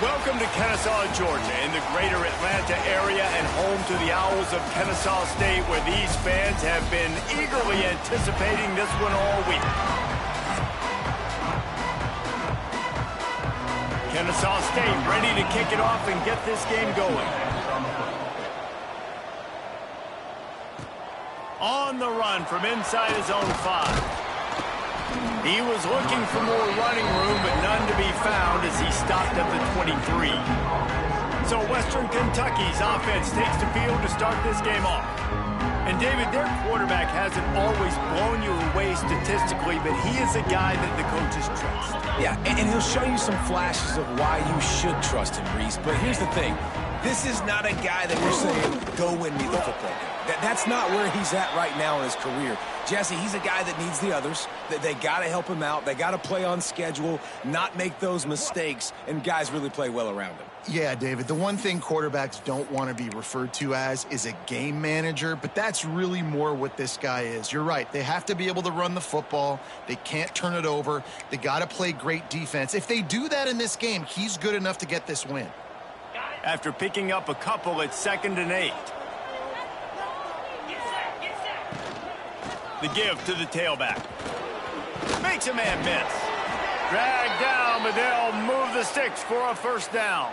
Welcome to Kennesaw, Georgia, in the greater Atlanta area and home to the Owls of Kennesaw State, where these fans have been eagerly anticipating this one all week. Kennesaw State ready to kick it off and get this game going. On the run from inside his own 5. He was looking for more running room, but none to be found as he stopped at the 23. So Western Kentucky's offense takes the field to start this game off. And David, their quarterback hasn't always blown you away statistically, but he is a guy that the coaches trust. Yeah, and he'll show you some flashes of why you should trust him, Reese. But here's the thing. This is not a guy that we're saying, go win me the football game. That's not where he's at right now in his career. Jesse, he's a guy that needs the others. They got to help him out. They got to play on schedule, not make those mistakes, and guys really play well around him. Yeah, David, the one thing quarterbacks don't want to be referred to as is a game manager, but that's really more what this guy is. You're right. They have to be able to run the football. They can't turn it over. They got to play great defense. If they do that in this game, he's good enough to get this win. After picking up a couple at 2nd and 8. The give to the tailback. Makes a man miss. Dragged down, but they'll move the sticks for a first down.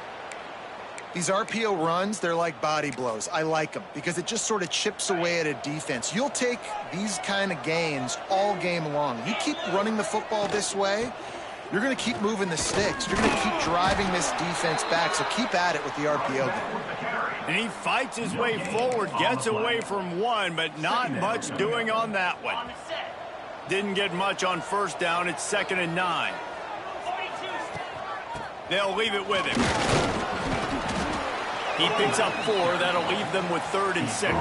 These RPO runs, they're like body blows. I like them because it just sort of chips away at a defense. You'll take these kind of gains all game long. You keep running the football this way, you're going to keep moving the sticks. You're going to keep driving this defense back, so keep at it with the RPO game. And he fights his way forward, gets away from one, but not much doing on that one. Didn't get much on first down. It's 2nd and 9. They'll leave it with him. He picks up 4. That'll leave them with 3rd and 6.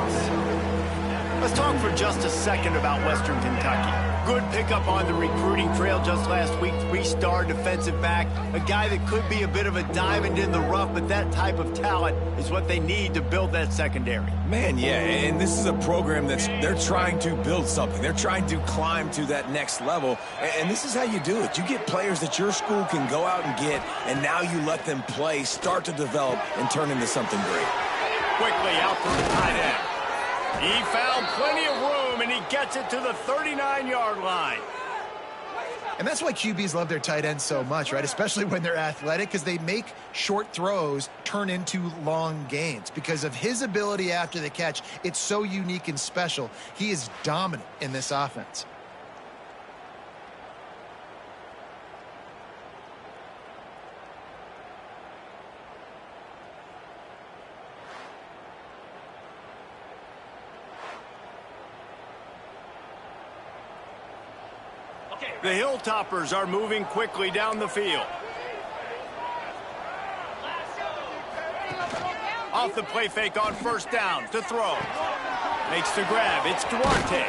Let's talk for just a second about Western Kentucky. Good pickup on the recruiting trail just last week. 3-star defensive back. A guy that could be a bit of a diamond in the rough, but that type of talent is what they need to build that secondary. Man, yeah, and this is a program they're trying to build something. They're trying to climb to that next level, and this is how you do it. You get players that your school can go out and get, and now you let them play, start to develop, and turn into something great. Quickly out to the tight end. He found plenty of room, and he gets it to the 39-yard line. And that's why QBs love their tight ends so much, right? Especially when they're athletic, because they make short throws turn into long gains. Because of his ability after the catch, it's so unique and special. He is dominant in this offense. The Hilltoppers are moving quickly down the field. Off the play fake on first down to throw. Makes the grab. It's Duarte.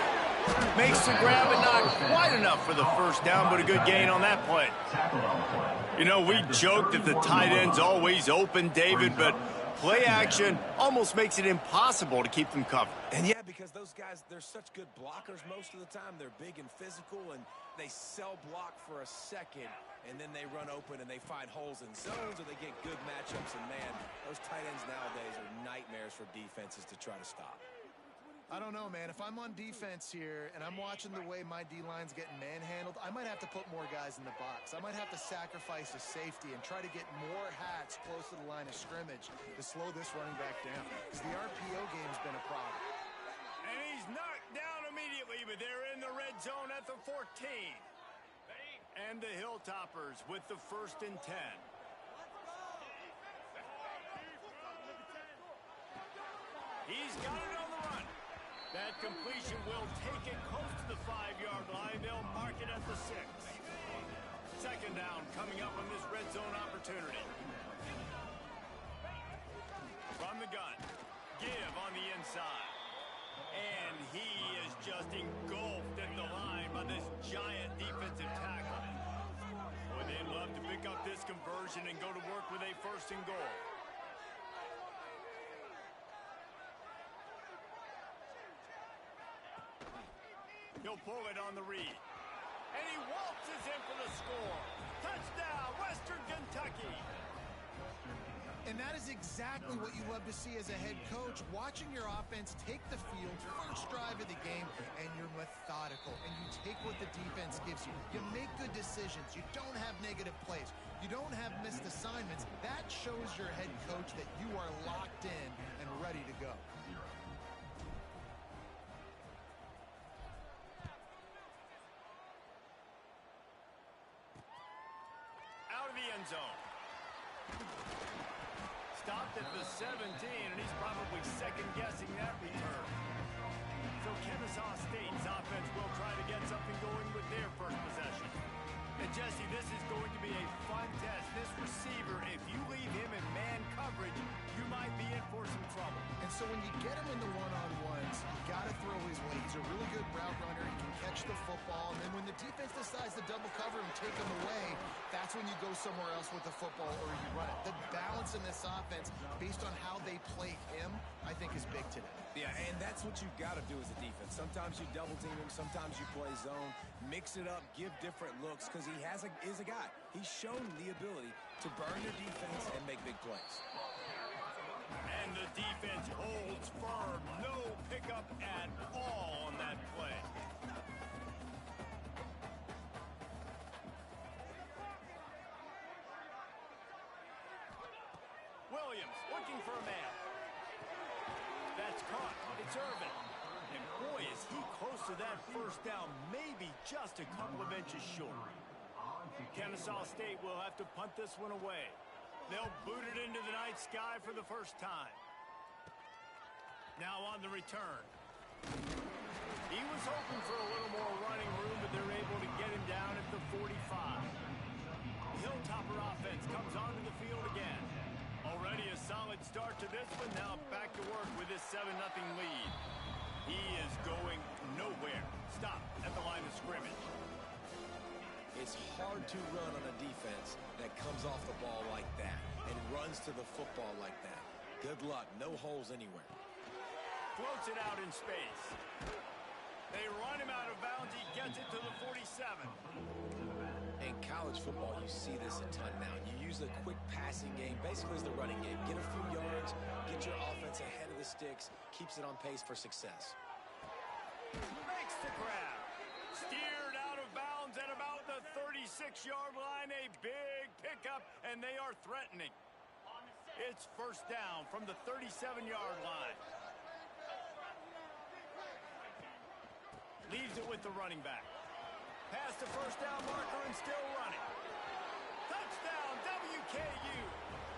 Makes the grab, but not quite enough for the first down, but a good gain on that play. You know, we joke that the tight end's always open, David, but play action almost makes it impossible to keep them covered. And yeah, because those guys, they're such good blockers most of the time. They're big and physical, and they cell block for a second, and then they run open and they find holes in zones, or they get good matchups. And man, those tight ends nowadays are nightmares for defenses to try to stop. I don't know, man. If I'm on defense here and I'm watching the way my D-line's getting manhandled, I might have to put more guys in the box. I might have to sacrifice a safety and try to get more hats close to the line of scrimmage to slow this running back down, because the RPO game's been a problem. And he's knocked down immediately, but they're in the red zone at the 14. And the Hilltoppers with the 1st and 10. He's got it on the run. That completion will take it close to the 5-yard line. They'll mark it at the 6. 2nd down coming up on this red zone opportunity. From the gun. Give on the inside. And he is just engulfed at the line by this giant defensive tackle. Boy, they'd love to pick up this conversion and go to work with a 1st and goal. He'll pull it on the read. And he waltzes in for the score. Touchdown, Western Kentucky. And that is exactly what you love to see as a head coach, watching your offense take the field, first drive of the game, and you're methodical, and you take what the defense gives you. You make good decisions. You don't have negative plays. You don't have missed assignments. That shows your head coach that you are locked in and ready to go. Out of the end zone. Stopped at the 17, and he's probably second-guessing that return. So Kennesaw State's offense will try to get something going with their first possession. And Jesse, this is going to be a fun test. This receiver, if you leave him in man coverage, you might be in for some trouble. And so when you get him in the one-on-ones, you got to throw his way. He's a really good route runner. He can catch the football. And then when the defense decides to double cover and take him away, that's when you go somewhere else with the football or you run it. The balance in this offense, based on how they play him, I think is big today. Yeah, and that's what you've got to do as a defense. Sometimes you double team him, sometimes you play zone, mix it up, give different looks, because he is a guy. He's shown the ability to burn your defense and make big plays. And the defense holds firm. No pickup at all on that play. Williams looking for a man. That's caught. It's Irvin. And boy, is he close to that first down. Maybe just a couple of inches short. Kennesaw State will have to punt this one away. They'll boot it into the night sky for the first time. Now on the return. He was hoping for a little more running room, but they're able to get him down at the 45. Hilltopper offense comes onto the field again. Already a solid start to this one. Now back to work with this 7-0 lead. He is going nowhere. Stop at the line of scrimmage. It's hard to run on a defense that comes off the ball like that and runs to the football like that. Good luck. No holes anywhere. Floats it out in space. They run him out of bounds. He gets it to the 47. In college football, you see this a ton now. You use a quick passing game, basically as the running game. Get a few yards, get your offense ahead of the sticks, keeps it on pace for success. Makes the grab. Steered out of bounds at about the 36-yard line. A big pickup, and they are threatening. It's first down from the 37-yard line. Leaves it with the running back. Past the first down marker and still running. Touchdown, WKU.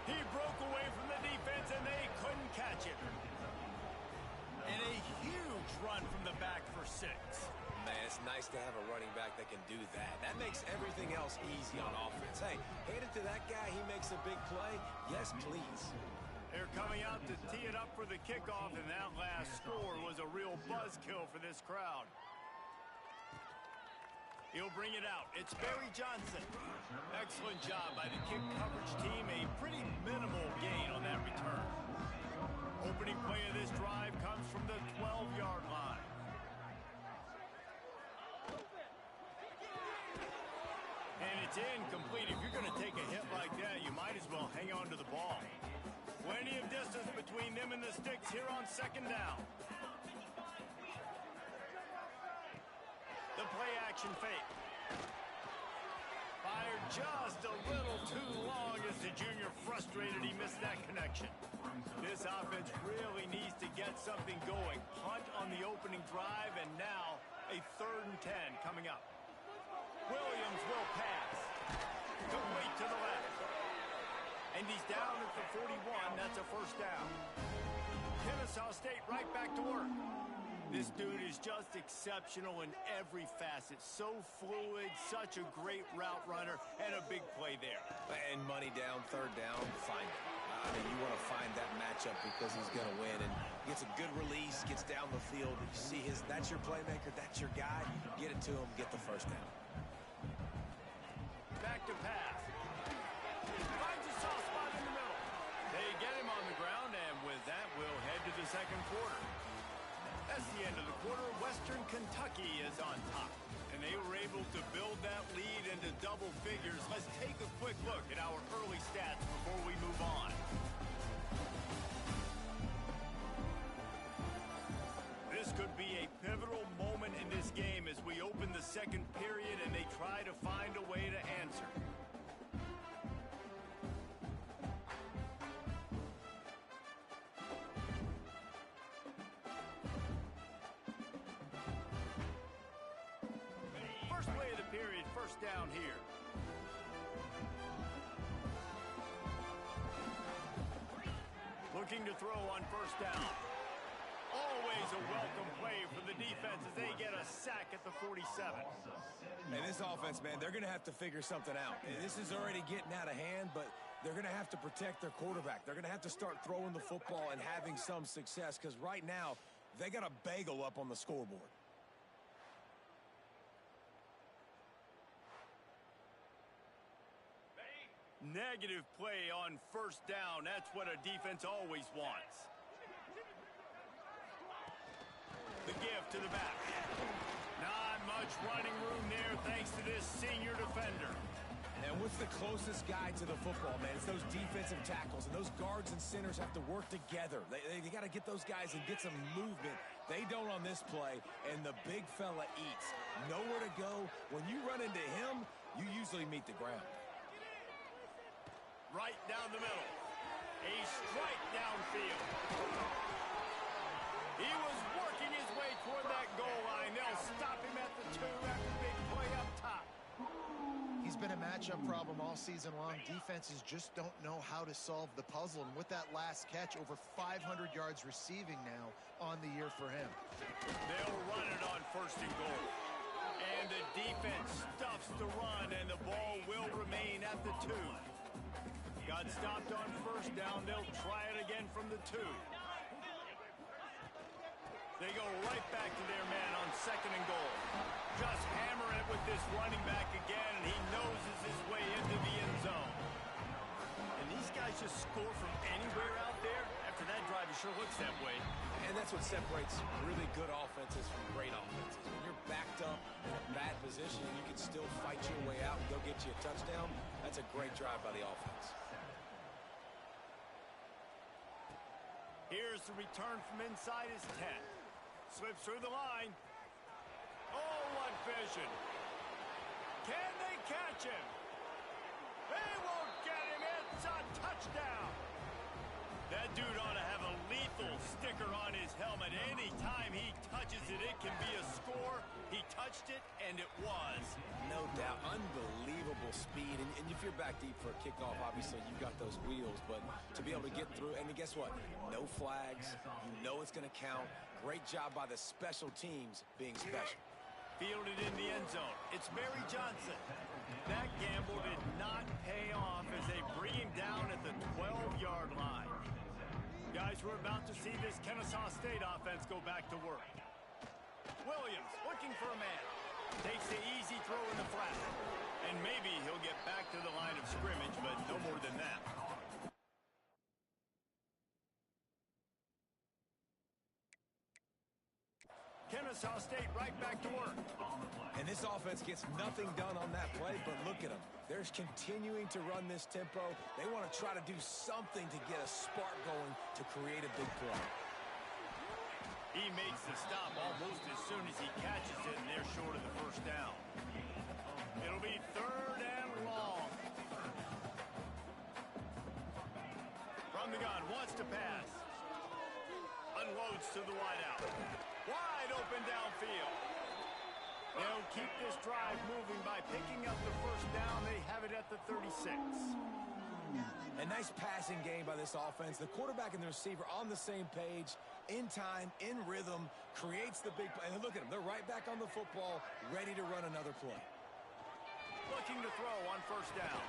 He broke away from the defense and they couldn't catch it. And a huge run from the back for 6. Man, it's nice to have a running back that can do that. That makes everything else easy on offense. Hey, hand it to that guy. He makes a big play. Yes, please. They're coming out to tee it up for the kickoff, and that last score was a real buzzkill for this crowd. He'll bring it out. It's Barry Johnson. Excellent job by the kick coverage team. A pretty minimal gain on that return. Opening play of this drive comes from the 12-yard line. And it's incomplete. If you're going to take a hit like that, you might as well hang on to the ball. Plenty of distance between them and the sticks here on second down. The play-action fake. Fired just a little too long as the junior frustrated he missed that connection. This offense really needs to get something going. Punt on the opening drive, and now a 3rd and 10 coming up. Williams will pass. Complete to the left. And he's down at the 41. That's a first down. Kennesaw State right back to work. This dude is just exceptional in every facet. So fluid, such a great route runner, and a big play there. And money down, 3rd down, find it. I mean, you want to find that matchup because he's going to win. And gets a good release, gets down the field. You see that's your playmaker, that's your guy. Get it to him, get the first down. Back to pass. Finds a soft spot in the middle. They get him on the ground, and with that, we'll head to the second quarter. That's the end of the quarter. Western Kentucky is on top, and they were able to build that lead into double figures. Let's take a quick look at our early stats before we move on. could be a pivotal moment in this game as we open the second period and they try to find a way to answer. First play of the period, first down here. Looking to throw on first down. Always a welcome play for the defense as they get a sack at the 47. And this offense, man, they're going to have to figure something out. And this is already getting out of hand, but they're going to have to protect their quarterback. They're going to have to start throwing the football and having some success because right now they got a bagel up on the scoreboard. Negative play on first down. That's what a defense always wants. The give to the back. Not much running room there thanks to this senior defender. And what's the closest guy to the football, man? It's those defensive tackles, and those guards and centers have to work together. They got to get those guys and get some movement. They don't on this play, and the big fella eats. Nowhere to go. When you run into him, you usually meet the ground. Right down the middle. A strike downfield. He was working his way toward that goal line. They'll stop him at the 2 after the big play up top. He's been a matchup problem all season long. Defenses just don't know how to solve the puzzle. And with that last catch, over 500 yards receiving now on the year for him. They'll run it on first and goal. And the defense stuffs the run, and the ball will remain at the 2. Got stopped on first down. They'll try it again from the 2. They go right back to their man on second and goal. Just hammering it with this running back again, and he noses his way into the end zone. And these guys just score from anywhere out there. After that drive, it sure looks that way. And that's what separates really good offenses from great offenses. When you're backed up in a bad position and you can still fight your way out and go get you a touchdown, that's a great drive by the offense. Here's the return from inside his 10. Slips through the line. Oh, what vision. Can they catch him? They won't get him. It's a touchdown. That dude ought to have a lethal sticker on his helmet. Anytime he touches it, it can be a score. He touched it, and it was. No doubt. Unbelievable speed. And if you're back deep for a kickoff, obviously you've got those wheels. But to be able to get through, and guess what? No flags. You know it's going to count. Great job by the special teams being special. Fielded in the end zone. It's Barry Johnson. That gamble did not pay off as they bring him down at the 12-yard line. Guys, we're about to see this Kennesaw State offense go back to work. Williams looking for a man. Takes the easy throw in the flat. And maybe he'll get back to the line of scrimmage, but no more than that. Kennesaw State right back to work. And this offense gets nothing done on that play, but look at them. They're continuing to run this tempo. They want to try to do something to get a spark going to create a big play. He makes the stop almost as soon as he catches it, and they're short of the first down. It'll be 3rd and long. From the gun, wants to pass. Unloads to the wideout. Wide open downfield. They'll keep this drive moving by picking up the first down. They have it at the 36. A nice passing game by this offense. The quarterback and the receiver on the same page, in time, in rhythm, creates the big play. And look at them. They're right back on the football, ready to run another play. Looking to throw on first down.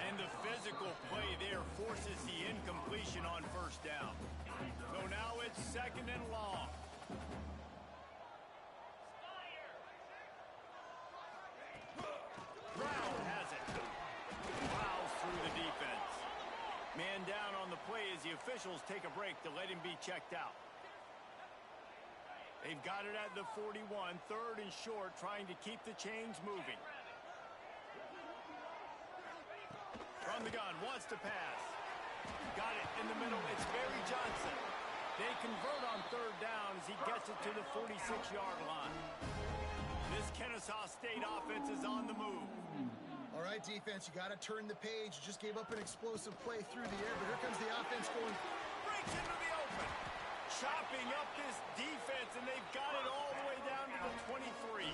And the physical play there forces the incompletion on first down. So now it's 2nd and long. Brown has it. Plows through the defense. Man down on the play as the officials take a break to let him be checked out. They've got it at the 41, 3rd and short, trying to keep the chains moving. From the gun, wants to pass. Got it in the middle. It's Barry Johnson. They convert on third down as he gets it to the 46-yard line. This Kennesaw State offense is on the move. All right, defense, you got to turn the page. You just gave up an explosive play through the air, but here comes the offense going. Breaks into the open. Chopping up this defense, and they've got it all the way down to the 23.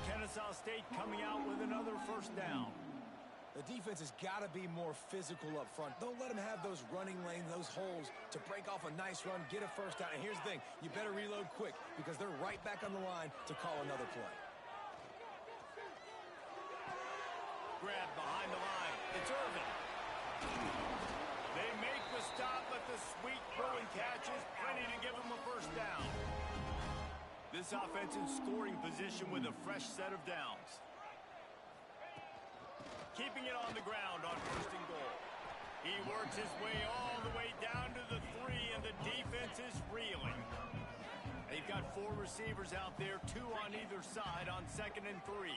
Kennesaw State coming out with another first down. The defense has got to be more physical up front. Don't let them have those running lanes, those holes to break off a nice run, get a first down. And here's the thing, you better reload quick because they're right back on the line to call another play. Grab behind the line. It's Irvin. They make the stop, but the sweet throwing catch is plenty to give them a first down. This offense in scoring position with a fresh set of downs. Keeping it on the ground on first and goal. He works his way all the way down to the 3, and the defense is reeling. They've got 4 receivers out there, 2 on either side on 2nd and 3.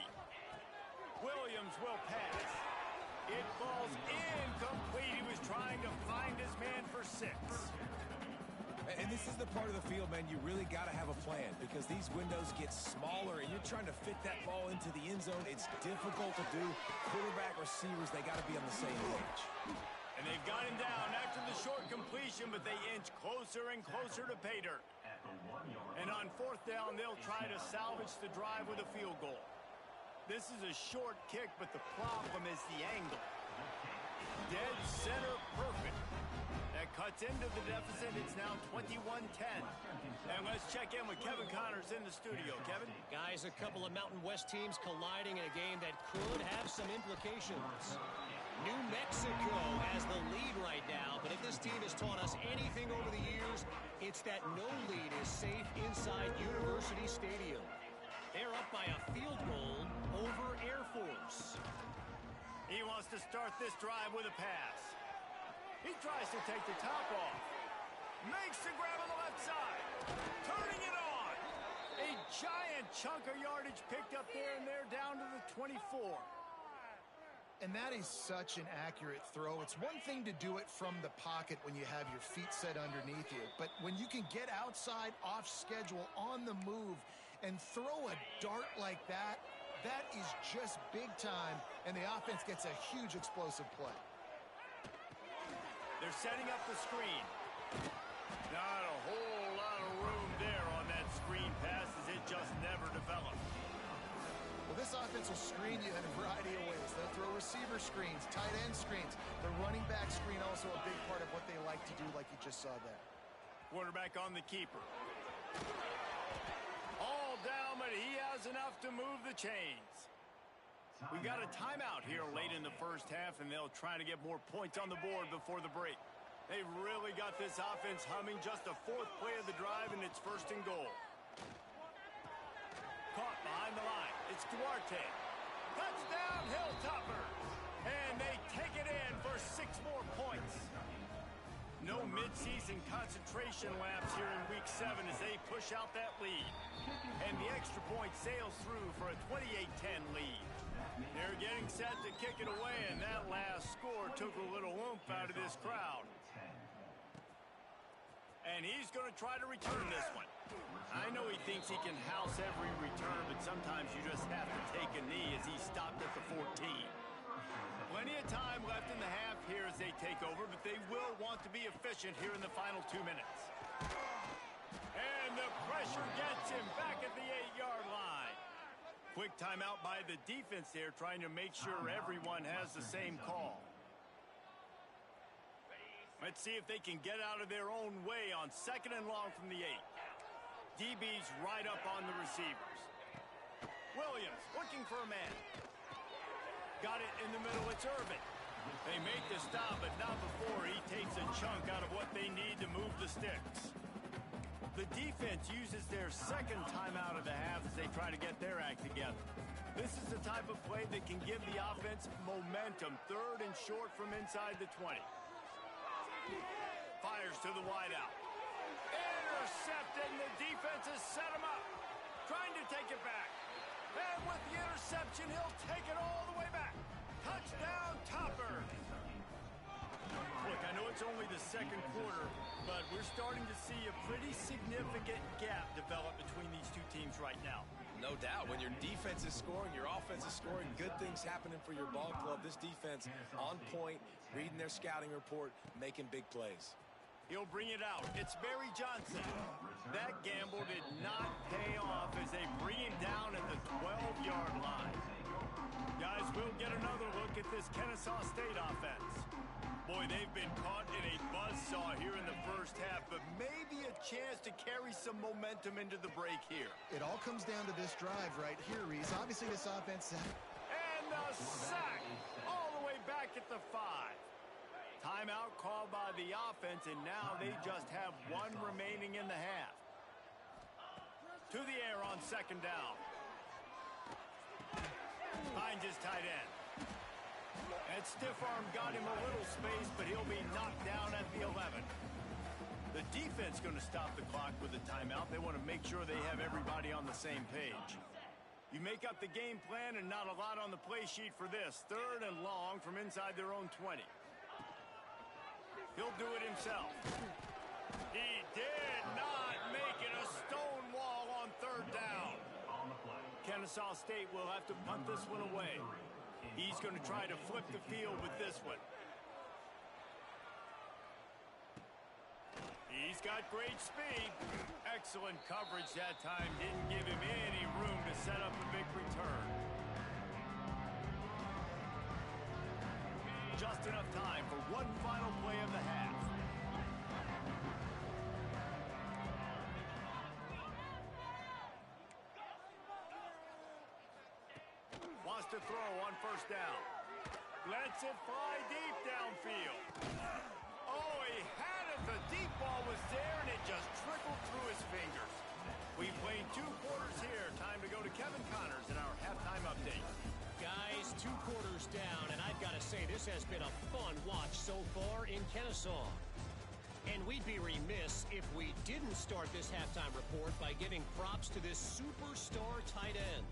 Williams will pass. It falls incomplete. He was trying to find his man for 6. And this is the part of the field, man, you really got to have a plan because these windows get smaller and you're trying to fit that ball into the end zone. It's difficult to do. Quarterback, receivers, they got to be on the same page. And they've got him down after the short completion, but they inch closer and closer to pay dirt. And on 4th down, they'll try to salvage the drive with a field goal. This is a short kick, but the problem is the angle. Dead center perfect. That cuts into the deficit. It's now 21-10. And let's check in with Kevin Connors in the studio. Kevin? Guys, a couple of Mountain West teams colliding in a game that could have some implications. New Mexico has the lead right now, but if this team has taught us anything over the years, it's that no lead is safe inside University Stadium. They're up by a field goal over Air Force. He wants to start this drive with a pass. He tries to take the top off. Makes the grab on the left side. Turning it on. A giant chunk of yardage picked up there, and they're down to the 24. And that is such an accurate throw. It's one thing to do it from the pocket when you have your feet set underneath you, but when you can get outside, off schedule, on the move, and throw a dart like that, that is just big time, and the offense gets a huge explosive play. They're setting up the screen. Not a whole lot of room there on that screen pass as it just never developed. Well, this offense will screen you in a variety of ways. They'll throw receiver screens, tight end screens. The running back screen also a big part of what they like to do, like you just saw there. Quarterback on the keeper. All down, but he has enough to move the chains. We got a timeout here late in the first half, and they'll try to get more points on the board before the break. They've really got this offense humming. Just a 4th play of the drive, and it's 1st and goal. Caught behind the line. It's Duarte. Touchdown, Hilltoppers. And they take it in for 6 more points. No midseason concentration laps here in Week 7 as they push out that lead. And the extra point sails through for a 28-10 lead. They're getting set to kick it away, and that last score took a little oomph out of this crowd. And he's going to try to return this one. I know he thinks he can house every return, but sometimes you just have to take a knee as he stopped at the 14. Plenty of time left in the half here as they take over, but they will want to be efficient here in the final 2 minutes. And the pressure gets him back at the 8-yard line. Quick timeout by the defense there, trying to make sure everyone has the same call. Let's see if they can get out of their own way on 2nd and long from the 8. DB's right up on the receivers. Williams looking for a man. Got it in the middle, it's Irvin. They make the stop, but not before he takes a chunk out of what they need to move the sticks. The defense uses their 2nd timeout of the half as they try to get their act together. This is the type of play that can give the offense momentum. 3rd and short from inside the 20. Fires to the wideout. Intercepted, and the defense has set him up. Trying to take it back. And with the interception, he'll take it all the way back. Touchdown, Toppers. Look, I know it's only the second quarter, but we're starting to see a pretty significant gap develop between these two teams right now. No doubt. When your defense is scoring, your offense is scoring, good things happening for your ball club. This defense on point, reading their scouting report, making big plays. He'll bring it out. It's Barry Johnson. That gamble did not pay off as they bring him down at the 12-yard line. Guys, we'll get another look at this Kennesaw State offense. Boy, they've been caught in a buzzsaw here in the first half, but maybe a chance to carry some momentum into the break here. It all comes down to this drive right here, Reese. Obviously, this offense... And the sack all the way back at the 5. Timeout called by the offense, and now they just have one remaining in the half. To the air on second down. Finds his tight end. That stiff arm got him a little space, but he'll be knocked down at the 11. The defense going to stop the clock with a timeout. They want to make sure they have everybody on the same page. You make up the game plan and not a lot on the play sheet for this. 3rd and long from inside their own 20. He'll do it himself. He did not make it a stone wall on 3rd down. Kennesaw State will have to punt this one away. He's going to try to flip the field with this one. He's got great speed. Excellent coverage that time. Didn't give him any room to set up a big return. Just enough time for one final play of the half. Wants to throw on 1st down. Lets it fly deep downfield. Oh, he had it. The deep ball was there, and it just trickled through his fingers. We've played 2 quarters here. Time to go to Kevin Connors in our halftime update. Guys, 2 quarters down, and I've got to say this has been a fun watch so far in Kennesaw. And we'd be remiss if we didn't start this halftime report by giving props to this superstar tight end.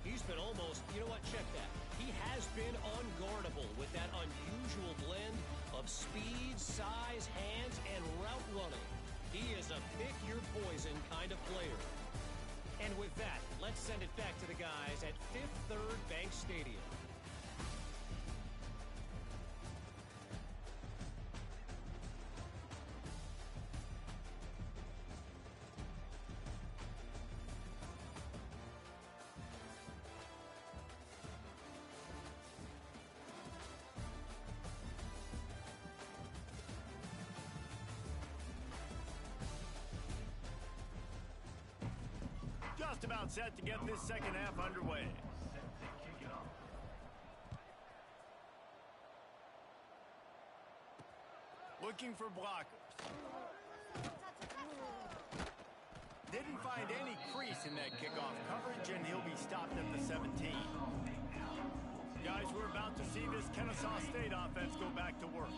He's been almost, you know what, check that. He has been unguardable with that unusual blend of speed, size, hands, and route running. He is a pick-your-poison kind of player. And with that, let's send it back to the guys at Fifth Third Bank Stadium. Just about set to get this second half underway. Looking for blockers. Didn't find any crease in that kickoff coverage, and he'll be stopped at the 17. Guys, we're about to see this Kennesaw State offense go back to work.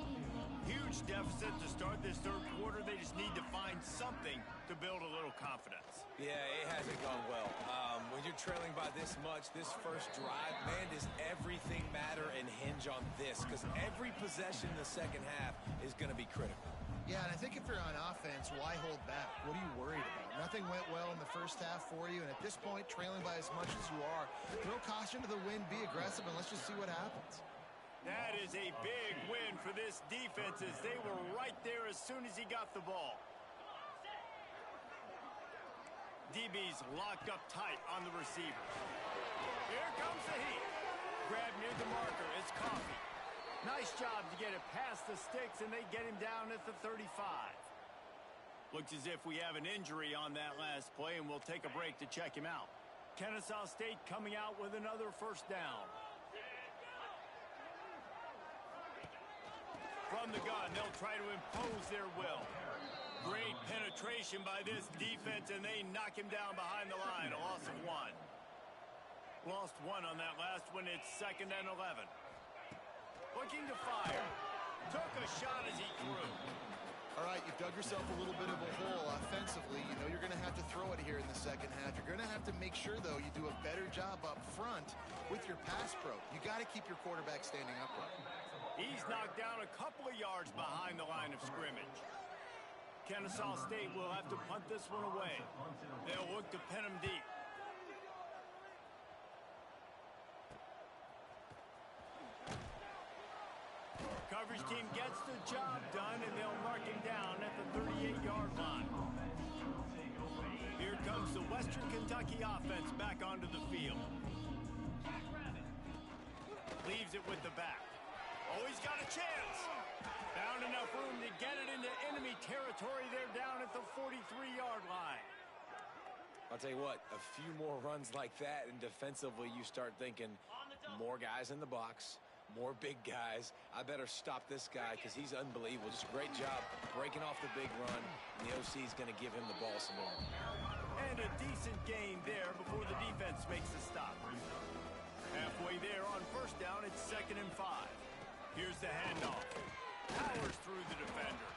Huge deficit to start this 3rd quarter. They just need to find something to build a little confidence. Yeah, it hasn't gone well. When you're trailing by this much, this first drive, man, does everything matter and hinge on this? Because every possession in the second half is going to be critical. Yeah, and I think if you're on offense, why hold back? What are you worried about? Nothing went well in the first half for you, and at this point, trailing by as much as you are, throw caution to the wind, be aggressive, and let's just see what happens. That is a big win for this defense as they were right there as soon as he got the ball. DB's locked up tight on the receivers. Here comes the heat. Grab near the marker. It's Coffee. Nice job to get it past the sticks, and they get him down at the 35. Looks as if we have an injury on that last play, and we'll take a break to check him out. Kennesaw State coming out with another 1st down. From the gun, they'll try to impose their will. Great penetration by this defense, and they knock him down behind the line. A loss of 1. Lost 1 on that last one. It's 2nd and 11. Looking to fire. Took a shot as he threw. All right, you've dug yourself a little bit of a hole offensively. You know you're going to have to throw it here in the second half. You're going to have to make sure, though, you do a better job up front with your pass pro. You got to keep your quarterback standing upright. He's knocked down a couple of yards behind the line of scrimmage. Kennesaw State will have to punt this one away. They'll look to pin him deep. Coverage team gets the job done, and they'll mark him down at the 38-yard line. Here comes the Western Kentucky offense back onto the field. Leaves it with the back. Oh, he's got a chance. Found enough room to get it into enemy territory. They're down at the 43-yard line. I'll tell you what, a few more runs like that, and defensively you start thinking more guys in the box, more big guys. I better stop this guy because he's unbelievable. Just a great job breaking off the big run, and the OC is going to give him the ball some more. And a decent gain there before the defense makes a stop. Halfway there on first down, it's 2nd and 5. Here's the handoff. Powers through the defender.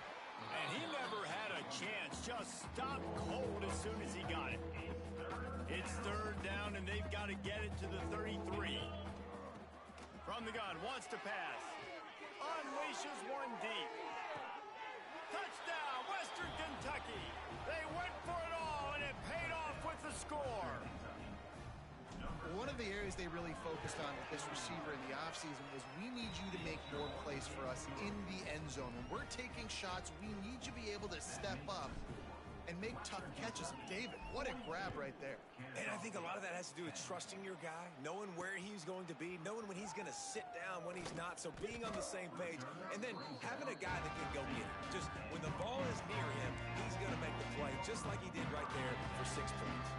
And he never had a chance. Just stopped cold as soon as he got it. It's 3rd down, and they've got to get it to the 33. From the gun, wants to pass. Unleashes one deep. Touchdown, Western Kentucky. They went for it all, and it paid off with the score. One of the areas they really focused on with this receiver in the offseason was we need you to make more plays for us in the end zone. When we're taking shots, we need you to be able to step up and make tough catches. And David, what a grab right there. And I think a lot of that has to do with trusting your guy, knowing where he's going to be, knowing when he's going to sit down, when he's not, so being on the same page, and then having a guy that can go get it. Just when the ball is near him, he's going to make the play, just like he did right there for 6 points.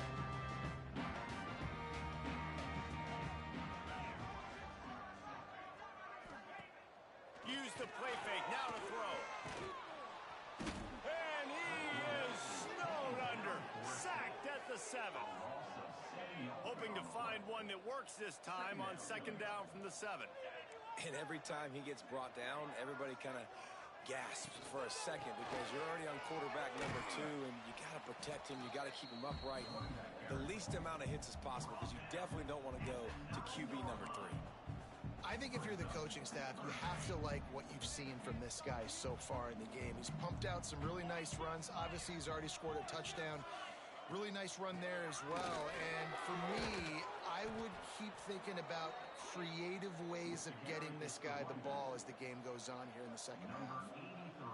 Use the play fake, now to throw. And he is snowed under, sacked at the 7. Hoping to find one that works this time on 2nd down from the 7. And every time he gets brought down, everybody kind of gasps for a second because you're already on quarterback number 2, and you got to protect him. You got to keep him upright. The least amount of hits as possible because you definitely don't want to go to QB number 3. I think if you're the coaching staff, you have to like what you've seen from this guy so far in the game. He's pumped out some really nice runs. Obviously, he's already scored a touchdown. Really nice run there as well. And for me, I would keep thinking about creative ways of getting this guy the ball as the game goes on here in the second half.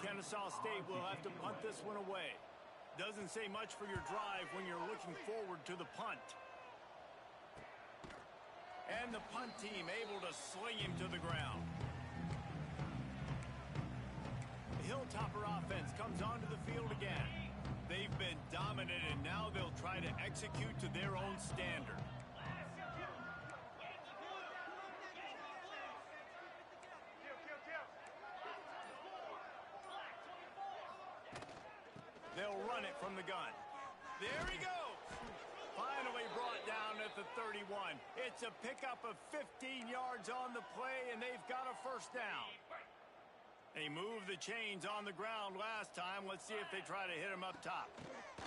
Kennesaw State will have to punt this one away. Doesn't say much for your drive when you're looking forward to the punt. And the punt team able to sling him to the ground. The Hilltopper offense comes onto the field again. They've been dominant, and now they'll try to execute to their own standard. They'll run it from the gun. There he goes. Finally brought down at the 31. It's a pickup of 15 yards on the play, and they've got a first down. They moved the chains on the ground last time. Let's see if they try to hit him up top.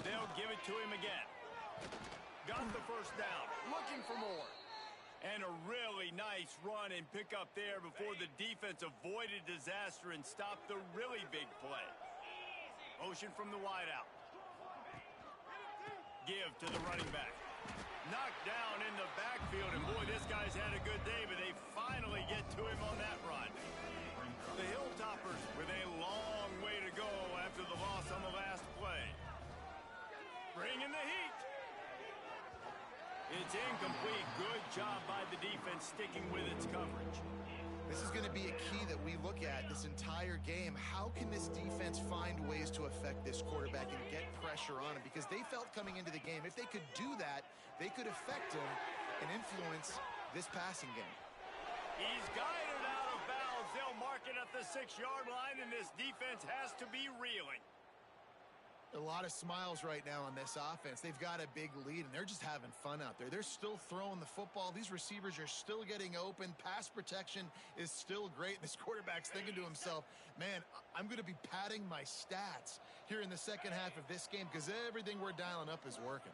They'll give it to him again. Got the first down. Looking for more. And a really nice run and pickup there before the defense avoided disaster and stopped the really big play. Motion from the wideout. Give to the running back. Knocked down in the backfield, and boy, this guy's had a good day, but they finally get to him on that run. The Hilltoppers with a long way to go after the loss on the last play. Bringing the heat. It's incomplete. Good job by the defense sticking with its coverage. This is going to be a key that we look at this entire game. How can this defense find ways to affect this quarterback and get pressure on him? Because they felt coming into the game, if they could do that, they could affect him and influence this passing game. He's guided out of bounds. They'll mark it at the 6-yard line, and this defense has to be reeling. A lot of smiles right now on this offense. They've got a big lead, and they're just having fun out there. They're still throwing the football. These receivers are still getting open. Pass protection is still great. This quarterback's thinking to himself, man, I'm going to be padding my stats here in the second half of this game because everything we're dialing up is working.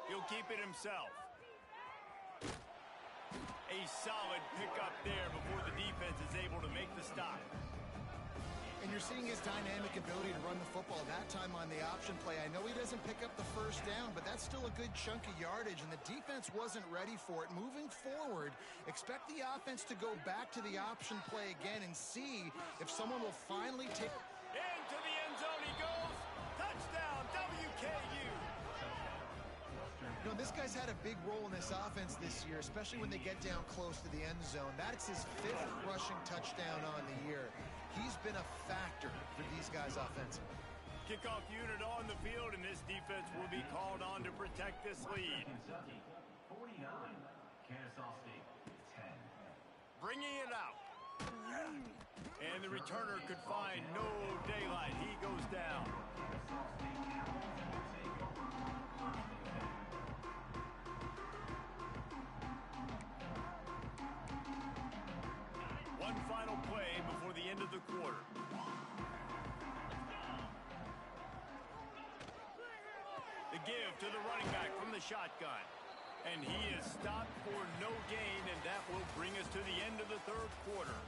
He'll keep it himself. A solid pickup there before the defense is able to make the stop. And you're seeing his dynamic ability to run the football, that time on the option play. I know he doesn't pick up the first down, but that's still a good chunk of yardage, and the defense wasn't ready for it. Moving forward, expect the offense to go back to the option play again and see if someone will finally take... Into the end zone he goes. Touchdown, WKU. You know, this guy's had a big role in this offense this year, especially when they get down close to the end zone. That's his 5th rushing touchdown on the year. He's been a factor for these guys offensively. Kickoff unit on the field, and this defense will be called on to protect this lead. Kentucky, 49. Kennesaw State, 10. Bringing it out. And the returner could find no daylight. He goes down. Kennesaw State Cowboys take over. One final play before the end of the quarter. The give to the running back from the shotgun. And he is stopped for no gain, and that will bring us to the end of the third quarter.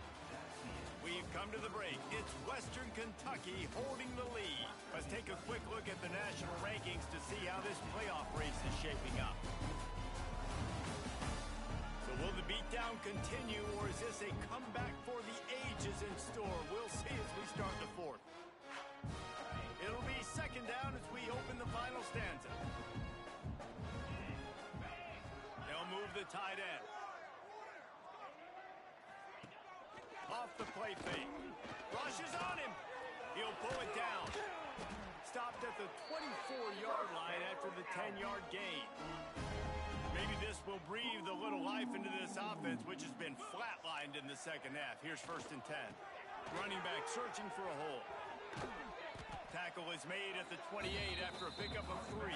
We've come to the break. It's Western Kentucky holding the lead. Let's take a quick look at the national rankings to see how this playoff race is shaping up. So will the beatdown continue, or is this a comeback for the ages in store? We'll see as we start the fourth. It'll be second down as we open the final stanza. They'll move the tight end. Off the play fake. Rushes on him. He'll pull it down. Stopped at the 24-yard line after the 10-yard gain. Maybe this will breathe a little life into this offense, which has been flatlined in the second half. Here's 1st and 10. Running back searching for a hole. Tackle is made at the 28 after a pickup of 3.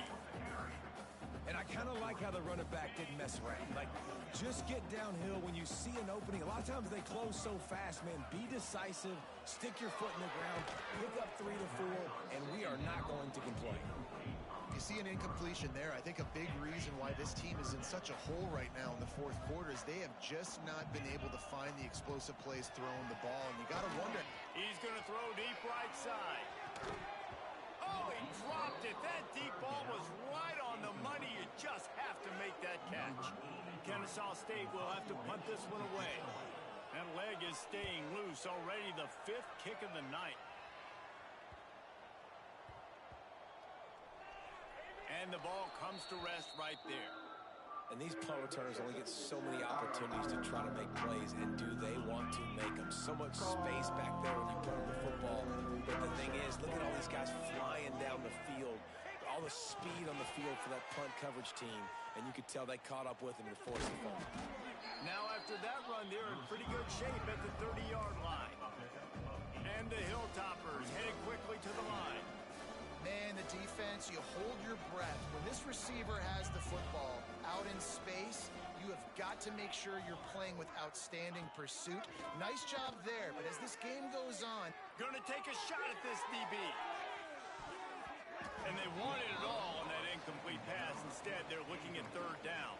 And I kind of like how the running back didn't mess around. Like, just get downhill when you see an opening. A lot of times they close so fast, man. Be decisive, stick your foot in the ground, pick up 3 to 4, and we are not going to complain. You see an incompletion there. I think a big reason why this team is in such a hole right now in the fourth quarter is they have just not been able to find the explosive plays throwing the ball, and you got to wonder. He's going to throw deep right side. Oh, he dropped it. That deep ball was right on the money. You just have to make that catch. Kennesaw State will have to punt this one away. That leg is staying loose. Already the 5th kick of the night. And the ball comes to rest right there. And these punt returners only get so many opportunities to try to make plays, and do they want to make them? So much space back there when you put them the football. But the thing is, look at all these guys flying down the field, all the speed on the field for that punt coverage team, and you could tell they caught up with him and forced the fumble. Now after that run, they're in pretty good shape at the 30-yard line. And the Hilltoppers headed quickly to the line. Man, the defense, you hold your breath. When this receiver has the football out in space, you have got to make sure you're playing with outstanding pursuit. Nice job there, but as this game goes on... Going to take a shot at this DB. And they wanted it all on that incomplete pass. Instead, they're looking at 3rd down.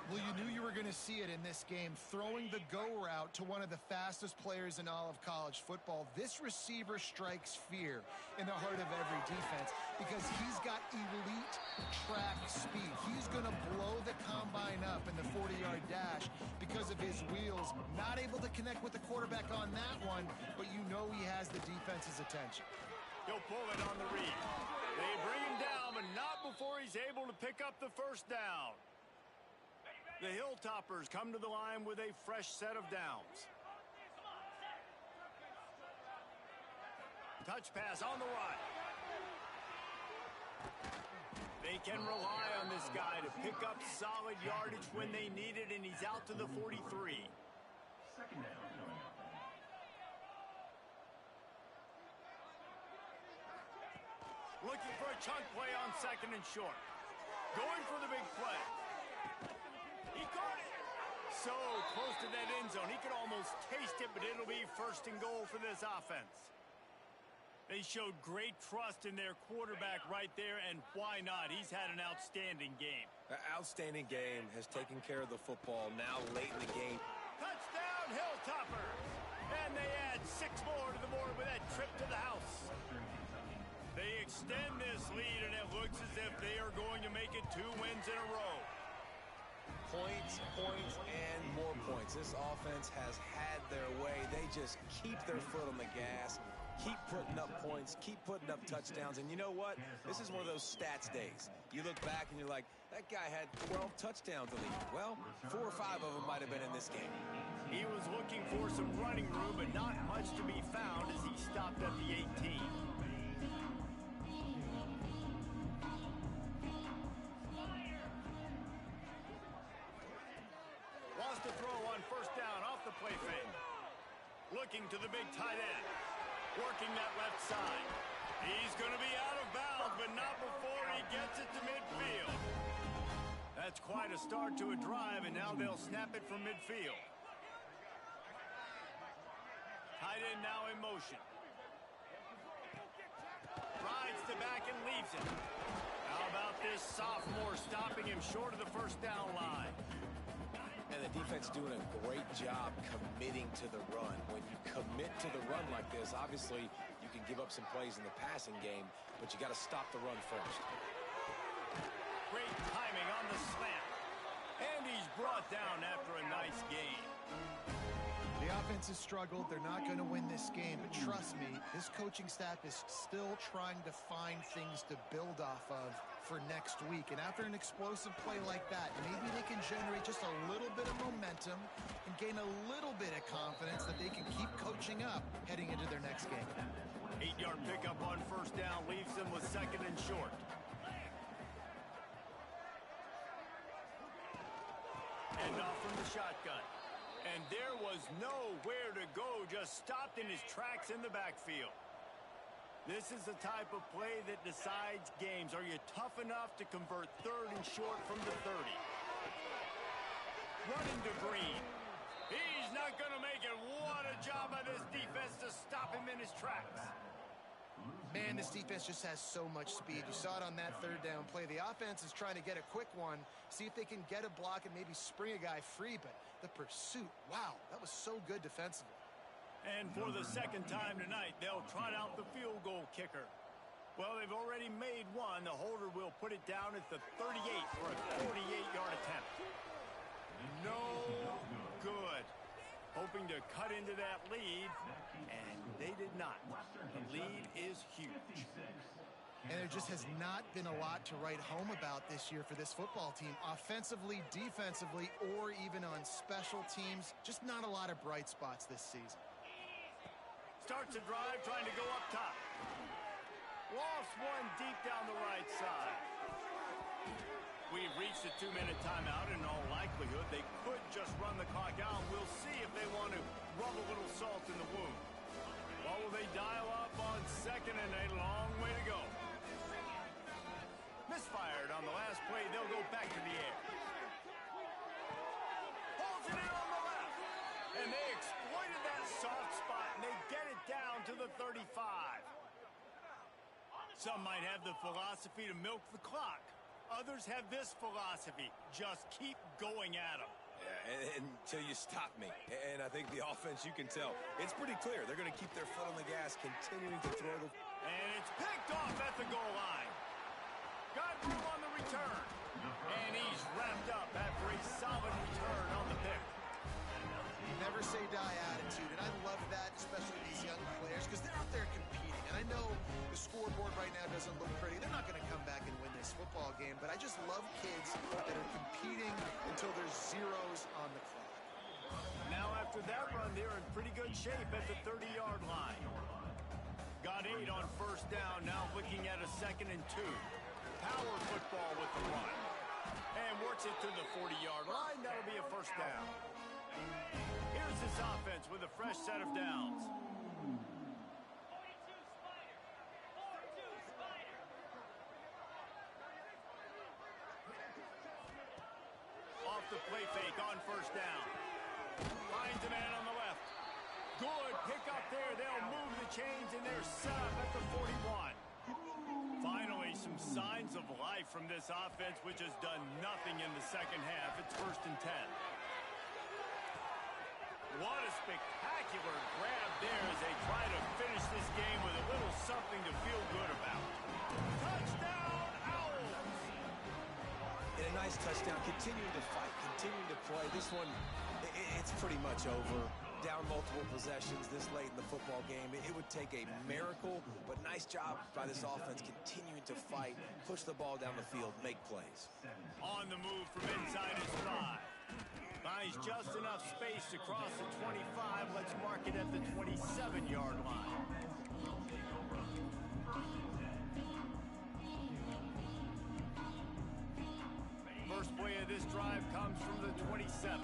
Well, you knew you were going to see it in this game, throwing the go route to one of the fastest players in all of college football. This receiver strikes fear in the heart of every defense because he's got elite track speed. He's going to blow the combine up in the 40-yard dash because of his wheels. Not able to connect with the quarterback on that one, but you know he has the defense's attention. He'll pull it on the read. They bring him down, but not before he's able to pick up the 1st down. The Hilltoppers come to the line with a fresh set of downs. Touch pass on the right. They can rely on this guy to pick up solid yardage when they need it, and he's out to the 43. 2nd down. Looking for a chunk play on 2nd and short. Going for the big play. He caught it. So close to that end zone. He could almost taste it, but it'll be 1st and goal for this offense. They showed great trust in their quarterback right there, and why not? He's had an outstanding game. An outstanding game, has taken care of the football now late in the game. Touchdown, Hilltoppers! And they add 6 more to the board with that trip to the house. They extend this lead, and it looks as if they are going to make it 2 wins in a row. Points, points, and more points. This offense has had their way. They just keep their foot on the gas, keep putting up points, keep putting up touchdowns. And you know what? This is one of those stats days. You look back and you're like, that guy had 12 touchdowns to lead. Well, 4 or 5 of them might have been in this game. He was looking for some running room, but not much to be found as he stopped at the 18. Wants to throw on first down off the play fake. Looking to the big tight end. Working that left side. He's going to be out of bounds, but not before he gets it to midfield. That's quite a start to a drive, and now they'll snap it from midfield. Tight end now in motion. Rides the back and leaves it. How about this sophomore stopping him short of the first down line? And the defense doing a great job committing to the run. When you commit to the run like this, obviously you can give up some plays in the passing game, but you got to stop the run first. Great timing on the slant. And he's brought down after a nice game. The offense has struggled. They're not going to win this game, but trust me, this coaching staff is still trying to find things to build off of for next week. And after an explosive play like that, maybe they can generate just a little bit of momentum and gain a little bit of confidence that they can keep coaching up heading into their next game. 8-yard pickup on first down leaves them with second and short. And off from the shotgun. And there was nowhere to go, just stopped in his tracks in the backfield. This is the type of play that decides games. Are you tough enough to convert third and short from the 30? Running to Green. He's not going to make it. What a job by this defense to stop him in his tracks. Man, this defense just has so much speed. You saw it on that third down play. The offense is trying to get a quick one, see if they can get a block and maybe spring a guy free, but the pursuit, wow, that was so good defensively. And for the second time tonight, they'll trot out the field goal kicker. Well, they've already made one. The holder will put it down at the 38 for a 48-yard attempt. No good. Hoping to cut into that lead, and they did not. The lead is huge. And there just has not been a lot to write home about this year for this football team. Offensively, defensively, or even on special teams. Just not a lot of bright spots this season. Starts a drive trying to go up top. Lost one deep down the right side. We've reached a 2-minute timeout. In all likelihood, they could just run the clock out. We'll see if they want to rub a little salt in the wound. Or will they dial up on second and a long way to go? Misfired on the last play. They'll go back to the air. Holds it in on the left. And they exploited that soft spot, and they get it down to the 35. Some might have the philosophy to milk the clock. Others have this philosophy. Just keep going at them. Yeah, until you stop me. And I think the offense, you can tell, it's pretty clear. They're going to keep their foot on the gas, continuing to throw the... And it's picked off at the goal line. Got room on the return. And he's wrapped up after a solid return on the pick. Never say die attitude, and I love that, especially these young players, because they're out there competing. And I know the scoreboard right now doesn't look pretty. They're not going to come back and win this football game, but I just love kids that are competing until there's zeros on the clock. Now after that run, they're in pretty good shape at the 30-yard line. Got 8 on first down, now looking at a 2nd and 2. Power football with the run. And works it to the 40-yard line. That'll be a first down. Here's this offense with a fresh set of downs. Off the play fake on first down. Finds a man on the left. Good pick up there. They'll move the chains, and they're set up at the 41. Finally, some signs of life from this offense, which has done nothing in the second half. It's 1st and 10. What a spectacular grab there as they try to finish this game with a little something to feel good about. Touchdown, Owls! And a nice touchdown, continuing to fight, continuing to play. This one, it's pretty much over. Down multiple possessions this late in the football game. It would take a miracle, but nice job by this offense continuing to fight, push the ball down the field, make plays. On the move from inside his 5. Finds just enough space to cross the 25. Let's mark it at the 27-yard line. First play of this drive comes from the 27.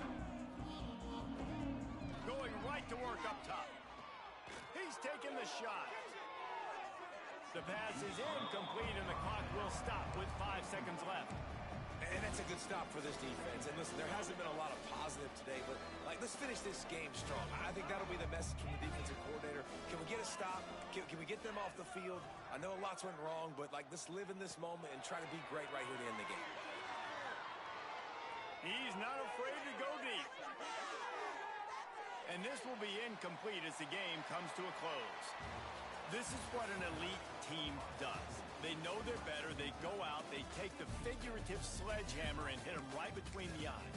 Going right to work up top. He's taking the shot. The pass is incomplete, and the clock will stop with 5 seconds left. And that's a good stop for this defense. And listen, there hasn't been a lot of positive today, but let's finish this game strong. I think that'll be the message from the defensive coordinator. Can we get a stop? Can we get them off the field? I know lots went wrong, but let's live in this moment and try to be great right here to end the game. He's not afraid to go deep. And this will be incomplete as the game comes to a close. This is what an elite team does. They know they're better. They go out. They take the figurative sledgehammer and hit them right between the eyes.